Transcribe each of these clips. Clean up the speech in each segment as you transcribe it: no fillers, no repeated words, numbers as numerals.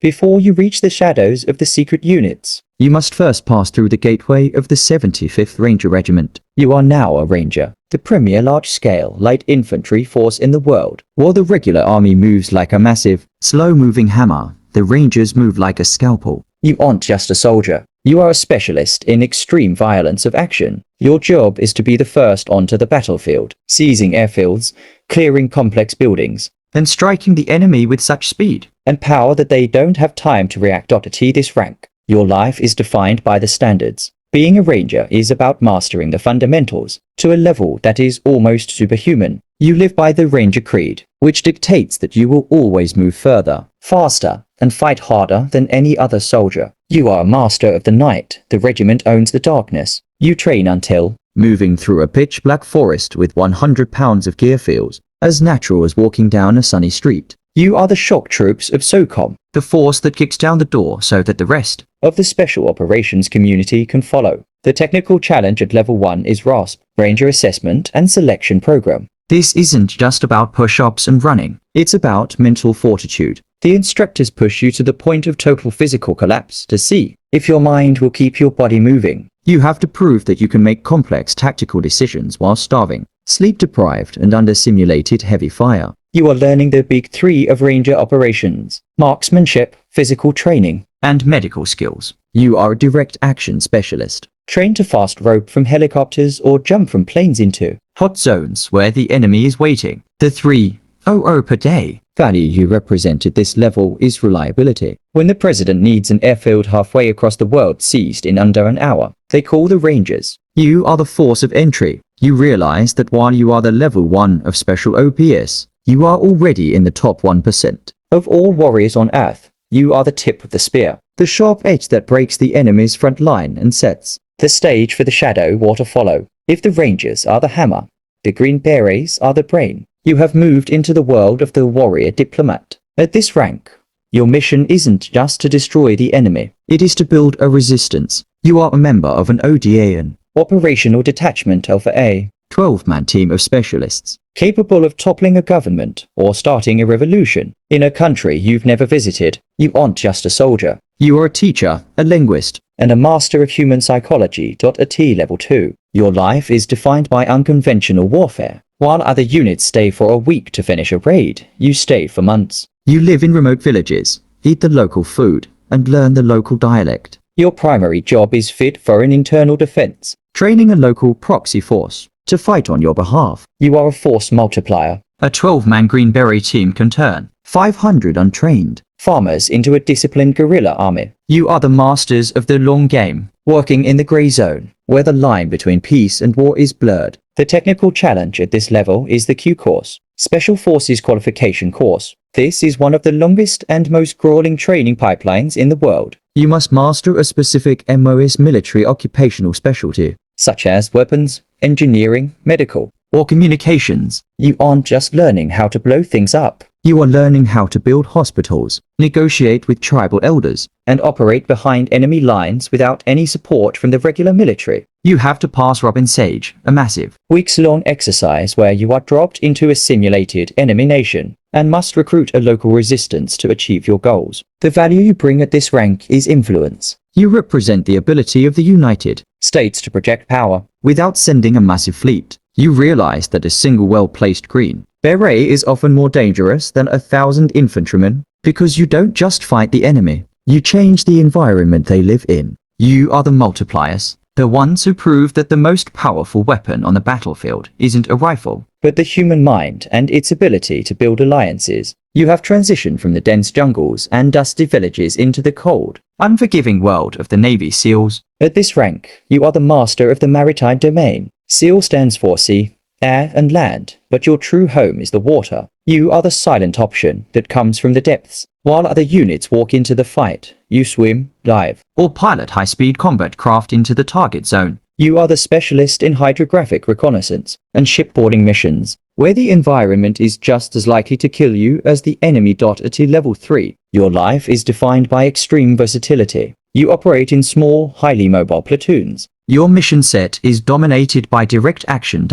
before you reach the shadows of the secret units. You must first pass through the gateway of the 75th Ranger Regiment. You are now a Ranger, the premier large-scale light infantry force in the world. While the regular army moves like a massive, slow-moving hammer, the Rangers move like a scalpel. You aren't just a soldier. You are a specialist in extreme violence of action. Your job is to be the first onto the battlefield, seizing airfields, clearing complex buildings, and striking the enemy with such speed and power that they don't have time to react. At this rank, your life is defined by the standards. Being a Ranger is about mastering the fundamentals to a level that is almost superhuman. You live by the Ranger Creed, which dictates that you will always move further, faster, and fight harder than any other soldier. You are a master of the night. The regiment owns the darkness. You train until moving through a pitch-black forest with 100 pounds of gear feels as natural as walking down a sunny street. You are the shock troops of SOCOM, the force that kicks down the door so that the rest of the special operations community can follow. The technical challenge at level 1 is RASP, Ranger Assessment and Selection Program. This isn't just about push-ups and running. It's about mental fortitude. The instructors push you to the point of total physical collapse to see if your mind will keep your body moving. You have to prove that you can make complex tactical decisions while starving, sleep-deprived, and under simulated heavy fire. You are learning the big three of Ranger operations: marksmanship, physical training, and medical skills. You are a direct action specialist, trained to fast rope from helicopters or jump from planes into hot zones where the enemy is waiting. The 300 per day value you represent at this level is reliability. When the president needs an airfield halfway across the world seized in under an hour, they call the Rangers. You are the force of entry. You realize that while you are the level 1 of special OPS, you are already in the top 1% of all warriors on Earth. You are the tip of the spear, the sharp edge that breaks the enemy's front line and sets the stage for the shadow war to follow. If the Rangers are the hammer, the Green Berets are the brain. You have moved into the world of the Warrior-Diplomat. At this rank, your mission isn't just to destroy the enemy. It is to build a resistance. You are a member of an ODA, an Operational Detachment Alpha A, 12-man team of specialists, capable of toppling a government or starting a revolution in a country you've never visited. You aren't just a soldier. You are a teacher, a linguist, and a master of human psychology. At level 2, your life is defined by unconventional warfare. While other units stay for a week to finish a raid, you stay for months. You live in remote villages, eat the local food, and learn the local dialect. Your primary job is fit for an internal defense, training a local proxy force to fight on your behalf. You are a force multiplier. A 12-man Green Beret team can turn 500 untrained farmers into a disciplined guerrilla army. You are the masters of the long game, working in the gray zone, where the line between peace and war is blurred. The technical challenge at this level is the Q course, Special Forces Qualification course. This is one of the longest and most grueling training pipelines in the world. You must master a specific MOS military occupational specialty, such as weapons, engineering, medical, or communications. You aren't just learning how to blow things up. You are learning how to build hospitals, negotiate with tribal elders, and operate behind enemy lines without any support from the regular military. You have to pass Robin Sage, a massive, weeks-long exercise where you are dropped into a simulated enemy nation and must recruit a local resistance to achieve your goals. The value you bring at this rank is influence. You represent the ability of the United States to project power without sending a massive fleet. You realize that a single well-placed Green Beret is often more dangerous than 1,000 infantrymen, because you don't just fight the enemy, you change the environment they live in. You are the multipliers, the ones who prove that the most powerful weapon on the battlefield isn't a rifle, but the human mind and its ability to build alliances. You have transitioned from the dense jungles and dusty villages into the cold, unforgiving world of the Navy SEALs. At this rank, you are the master of the maritime domain. SEAL stands for sea, air, and land, but your true home is the water. You are the silent option that comes from the depths. While other units walk into the fight, you swim, dive, or pilot high-speed combat craft into the target zone. You are the specialist in hydrographic reconnaissance and shipboarding missions, where the environment is just as likely to kill you as the enemy. At level 3, your life is defined by extreme versatility. You operate in small, highly mobile platoons. Your mission set is dominated by direct action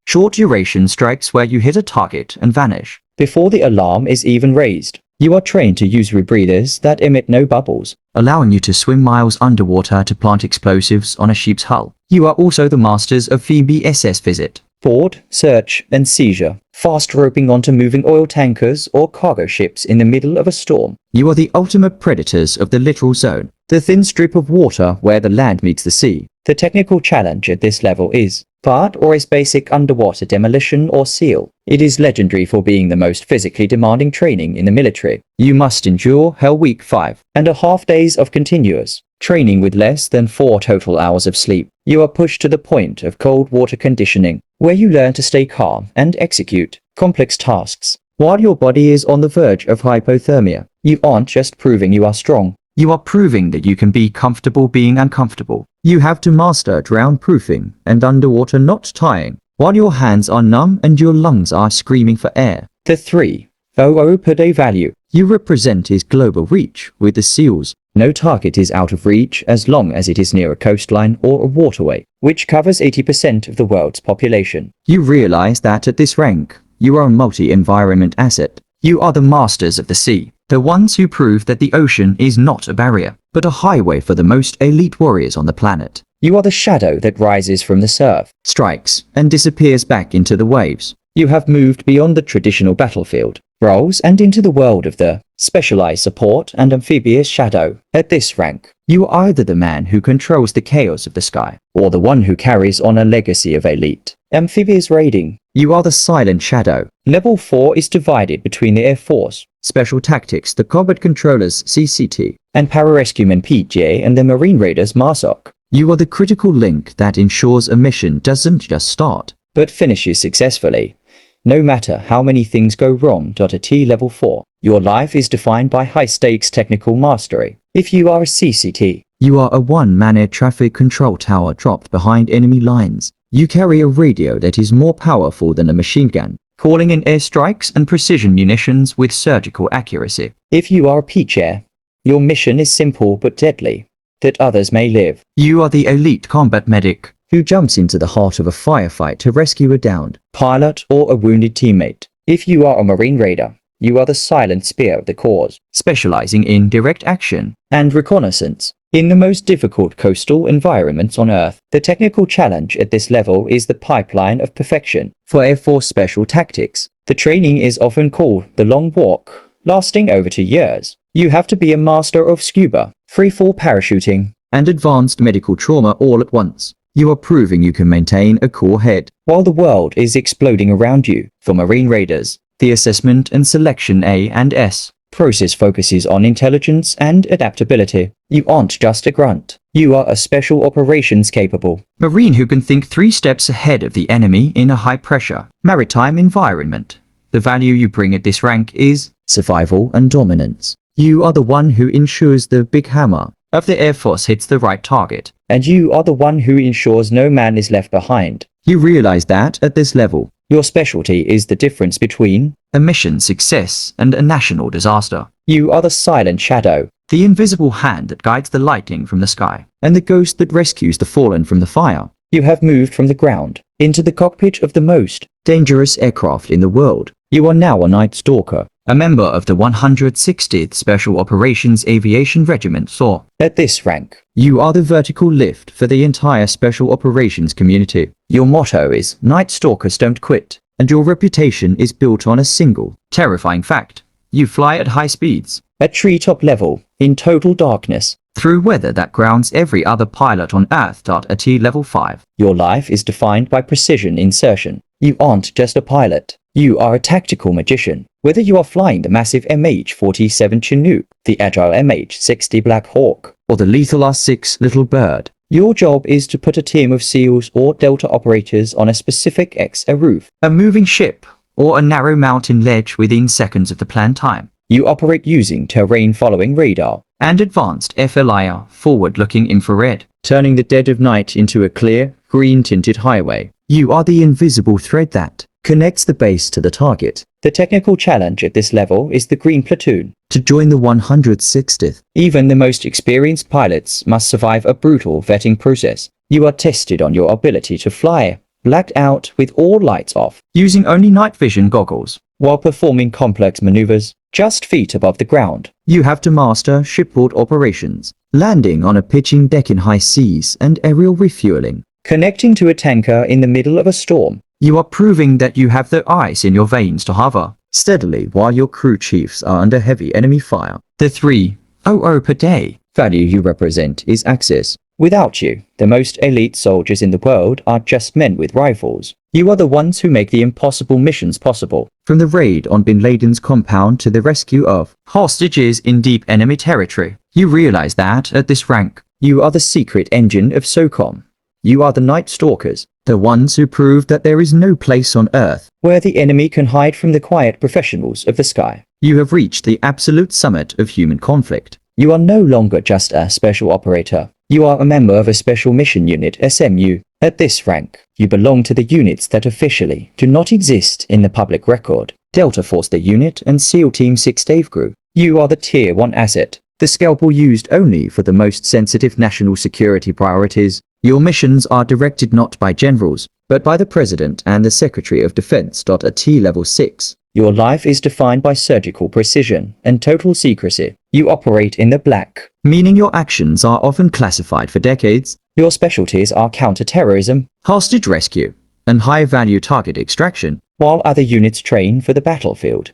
short duration strikes where you hit a target and vanish before the alarm is even raised. You are trained to use rebreathers that emit no bubbles, allowing you to swim miles underwater to plant explosives on a ship's hull. You are also the masters of VBSS visit, board, search, and seizure, fast roping onto moving oil tankers or cargo ships in the middle of a storm. You are the ultimate predators of the littoral zone, the thin strip of water where the land meets the sea. The technical challenge at this level is PART, or is basic underwater demolition or SEAL. It is legendary for being the most physically demanding training in the military. You must endure Hell Week 5.5 days of continuous training with less than 4 total hours of sleep. You are pushed to the point of cold water conditioning, where you learn to stay calm and execute complex tasks while your body is on the verge of hypothermia. You aren't just proving you are strong. You are proving that you can be comfortable being uncomfortable. You have to master drown-proofing and underwater knot tying, while your hands are numb and your lungs are screaming for air. The 300 per day value you represent is global reach with the SEALs. No target is out of reach as long as it is near a coastline or a waterway, which covers 80% of the world's population. You realize that at this rank, you are a multi-environment asset. You are the masters of the sea, the ones who prove that the ocean is not a barrier, but a highway for the most elite warriors on the planet. You are the shadow that rises from the surf, strikes, and disappears back into the waves. You have moved beyond the traditional battlefield roles and into the world of the specialized support and amphibious shadow. At this rank, you are either the man who controls the chaos of the sky, or the one who carries on a legacy of elite amphibious raiding. You are the silent shadow. Level 4 is divided between the Air Force, Special Tactics, the Combat Controllers CCT, and Pararescuemen PJ and the Marine Raiders MARSOC. You are the critical link that ensures a mission doesn't just start, but finishes successfully. No matter how many things go wrong. At Level 4, your life is defined by high-stakes technical mastery. If you are a CCT, you are a one-man air traffic control tower dropped behind enemy lines. You carry a radio that is more powerful than a machine gun, calling in airstrikes and precision munitions with surgical accuracy. If you are a P-chair, your mission is simple but deadly, that others may live. You are the elite combat medic, who jumps into the heart of a firefight to rescue a downed pilot or a wounded teammate. If you are a Marine Raider, you are the silent spear of the cause, specializing in direct action and reconnaissance. In the most difficult coastal environments on Earth, the technical challenge at this level is the pipeline of perfection. For Air Force Special Tactics, the training is often called the Long Walk, lasting over 2 years. You have to be a master of scuba, freefall parachuting, and advanced medical trauma all at once. You are proving you can maintain a cool head while the world is exploding around you. For Marine Raiders, the assessment and selection A&S process focuses on intelligence and adaptability. You aren't just a grunt. You are a special operations capable Marine who can think 3 steps ahead of the enemy in a high-pressure maritime environment. The value you bring at this rank is survival and dominance. You are the one who ensures the big hammer of the Air Force hits the right target, and you are the one who ensures no man is left behind. You realize that at this level, your specialty is the difference between a mission success and a national disaster. You are the silent shadow, the invisible hand that guides the lightning from the sky, and the ghost that rescues the fallen from the fire. You have moved from the ground into the cockpit of the most dangerous aircraft in the world. You are now a Night Stalker, a member of the 160th Special Operations Aviation Regiment SOAR. At this rank, you are the vertical lift for the entire Special Operations community. Your motto is Night Stalkers don't quit, and your reputation is built on a single, terrifying fact. You fly at high speeds, at treetop level, in total darkness, through weather that grounds every other pilot on Earth. At Level 5, your life is defined by precision insertion. You aren't just a pilot. You are a tactical magician. Whether you are flying the massive MH-47 Chinook, the agile MH-60 Black Hawk, or the lethal R-6 Little Bird, your job is to put a team of SEALs or Delta operators on a specific a roof, a moving ship, or a narrow mountain ledge within seconds of the planned time. You operate using terrain-following radar and advanced FLIR, forward-looking infrared, turning the dead of night into a clear, green-tinted highway. You are the invisible thread that connects the base to the target. The technical challenge at this level is the Green Platoon. To join the 160th, even the most experienced pilots must survive a brutal vetting process. You are tested on your ability to fly, blacked out with all lights off, using only night vision goggles, while performing complex maneuvers. just feet above the ground. You have to master shipboard operations, landing on a pitching deck in high seas and aerial refueling. Connecting to a tanker in the middle of a storm. You are proving that you have the ice in your veins to hover steadily while your crew chiefs are under heavy enemy fire. The 300 per day value you represent is access. Without you, the most elite soldiers in the world are just men with rifles. You are the ones who make the impossible missions possible. From the raid on Bin Laden's compound to the rescue of hostages in deep enemy territory, you realize that at this rank, you are the secret engine of SOCOM. You are the Night Stalkers, the ones who prove that there is no place on Earth where the enemy can hide from the quiet professionals of the sky. You have reached the absolute summit of human conflict. You are no longer just a special operator. You are a member of a special mission unit, SMU. At this rank, you belong to the units that officially do not exist in the public record. Delta Force the unit and SEAL Team 6 Dave Crew. You are the Tier 1 asset, the scalpel used only for the most sensitive national security priorities. Your missions are directed not by generals, but by the President and the Secretary of Defense. At T-Level 6. Your life is defined by surgical precision and total secrecy. You operate in the black, meaning your actions are often classified for decades. Your specialties are counter-terrorism, hostage rescue, and high-value target extraction. While other units train for the battlefield,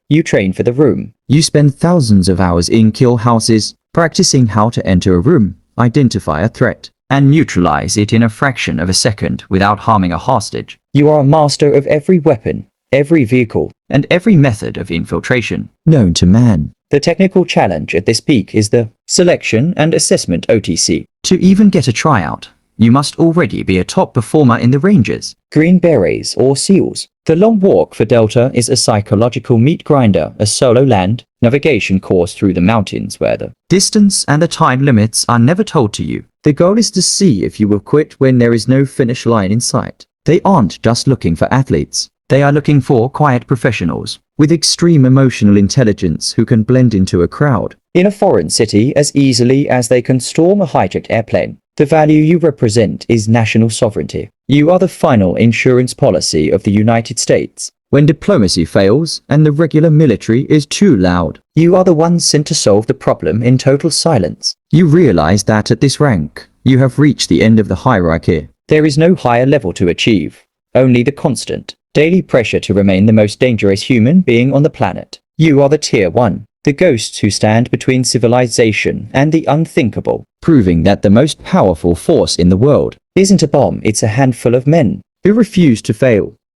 you train for the room. You spend thousands of hours in kill houses, practicing how to enter a room, identify a threat, and neutralize it in a fraction of a second without harming a hostage. You are a master of every weapon, every vehicle, and every method of infiltration known to man. The technical challenge at this peak is the selection and assessment OTC. To even get a tryout, you must already be a top performer in the ranges. Green Berets or SEALs. The long walk for Delta is a psychological meat grinder, a solo land navigation course through the mountains where the distance and the time limits are never told to you. The goal is to see if you will quit when there is no finish line in sight. They aren't just looking for athletes. They are looking for quiet professionals with extreme emotional intelligence who can blend into a crowd in a foreign city as easily as they can storm a hijacked airplane. The value you represent is national sovereignty. You are the final insurance policy of the United States. When diplomacy fails and the regular military is too loud, you are the one sent to solve the problem in total silence. You realize that at this rank, you have reached the end of the hierarchy. There is no higher level to achieve, only the constant daily pressure to remain the most dangerous human being on the planet. You are the Tier 1, the ghosts who stand between civilization and the unthinkable, proving that the most powerful force in the world isn't a bomb, it's a handful of men who refuse to fail.